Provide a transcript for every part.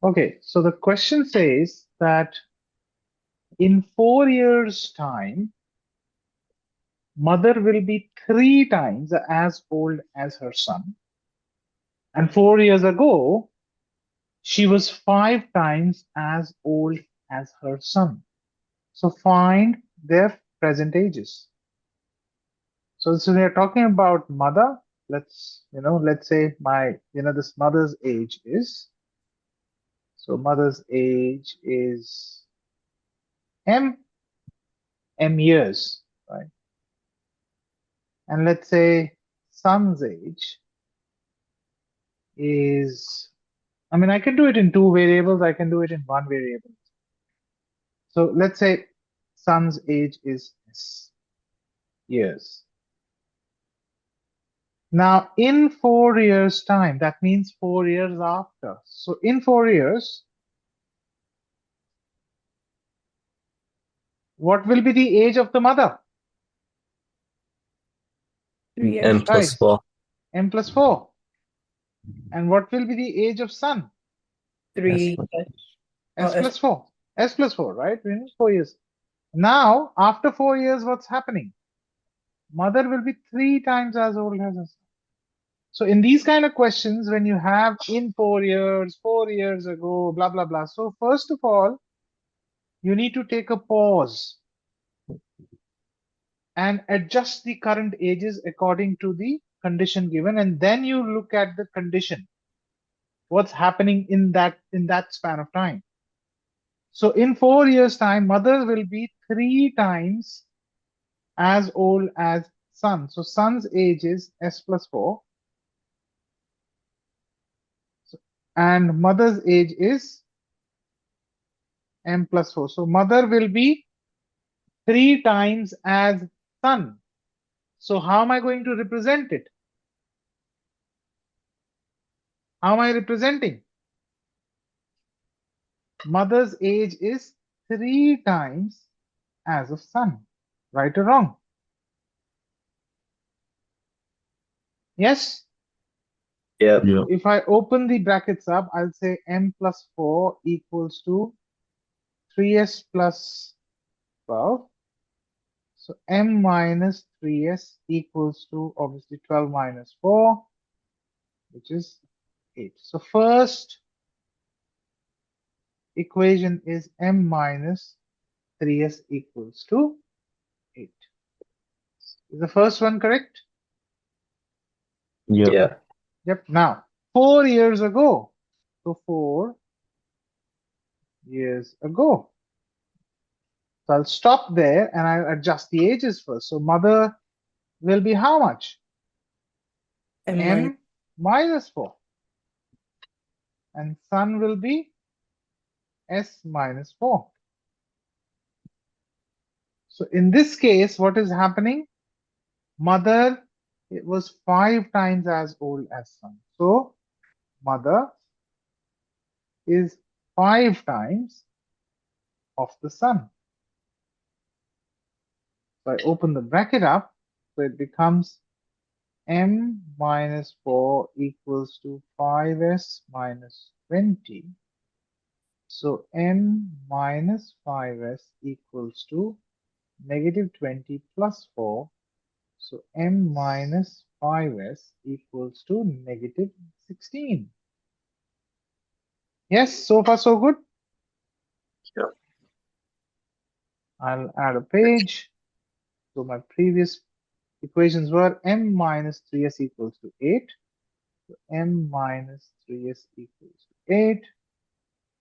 Okay, so the question says that in 4 years' time, mother will be 3 times as old as her son. And 4 years ago, she was 5 times as old as her son. So find their present ages. So we are talking about mother. Let's say this mother's age is, so mother's age is m years, right? And let's say son's age is, I mean, I can do it in 2 variables. I can do it in 1 variable. So let's say son's age is s years. Now, in 4 years' time, that means 4 years after. So in 4 years, what will be the age of the mother? 3 years. M plus Right, 4. m plus 4. And what will be the age of son? 3 Yes. plus, S S plus 4. S plus 4, right? We need 4 years. Now, after 4 years, what's happening? Mother will be 3 times as old as her son. So in these kind of questions, when you have in 4 years, 4 years ago, blah, blah, blah. So first of all, you need to take a pause and adjust the current ages according to the condition given, and then you look at the condition, what's happening in that span of time. So in 4 years' time, mother will be 3 times as old as son. So son's age is s plus 4, and mother's age is m plus 4. So mother will be 3 times as son. So how am I going to represent it? How am I representing? Mother's age is 3 times as of son. Right or wrong? Yes? Yeah. Yeah. If I open the brackets up, I'll say m plus 4 equals to 3s plus 12. So m minus 3s equals to obviously 12 minus 4, which is 8. So first equation is m minus 3s equals to 8. Is the first one correct? Yeah. Yeah. Yep. Now, 4 years ago. So 4 years ago. So I'll stop there and I'll adjust the ages first. So mother will be how much? M minus M minus 4. And son will be S minus 4. So in this case, what is happening? Mother, it was 5 times as old as son. So mother is 5 times of the son. So I open the bracket up, so it becomes m minus 4 equals to 5s minus 20. So m minus 5s equals to negative 20 plus 4. So m minus 5s equals to negative 16. Yes, so far so good. Yeah. I'll add a page. So my previous equations were m minus 3s equals to 8. So m minus 3s equals to 8.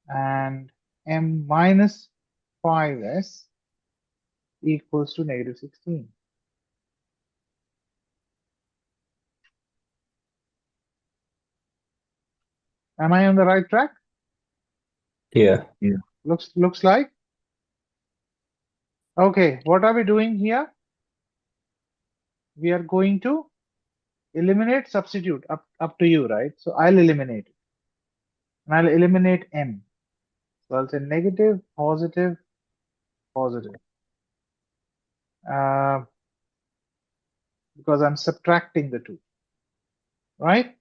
And m minus 5s equals to negative 16. Am I on the right track? Yeah. Yeah. Looks like. Okay, what are we doing here? We are going to eliminate, substitute, up to you, right? So I'll eliminate it. And I'll eliminate m. So I'll say negative, positive, positive. Uh, because I'm subtracting the two, right?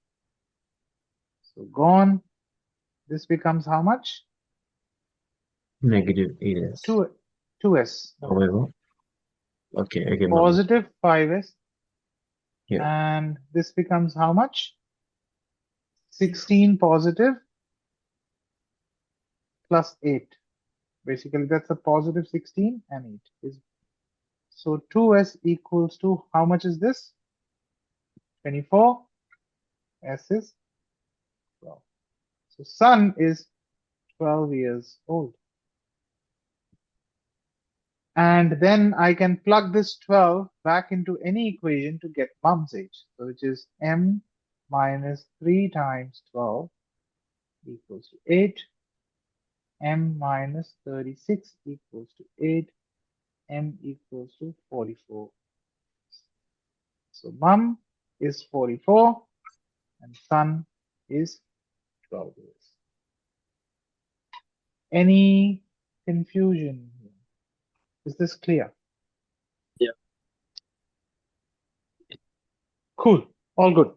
So gone. This becomes how much? Negative 8s. 2s. However, okay, again, Positive 5s. Yeah. And this becomes how much? 16 positive plus 8. Basically, that's a positive 16 and 8. So 2s equals to how much is this? 24. S is 12. So son is 12 years old. And then I can plug this 12 back into any equation to get mom's age. So which is m minus 3 times 12 equals to 8. M minus 36 equals to 8. M equals to 44. So mom is 44 and son is 12 years. Any confusion here? Is this clear? Yeah. Cool. All good.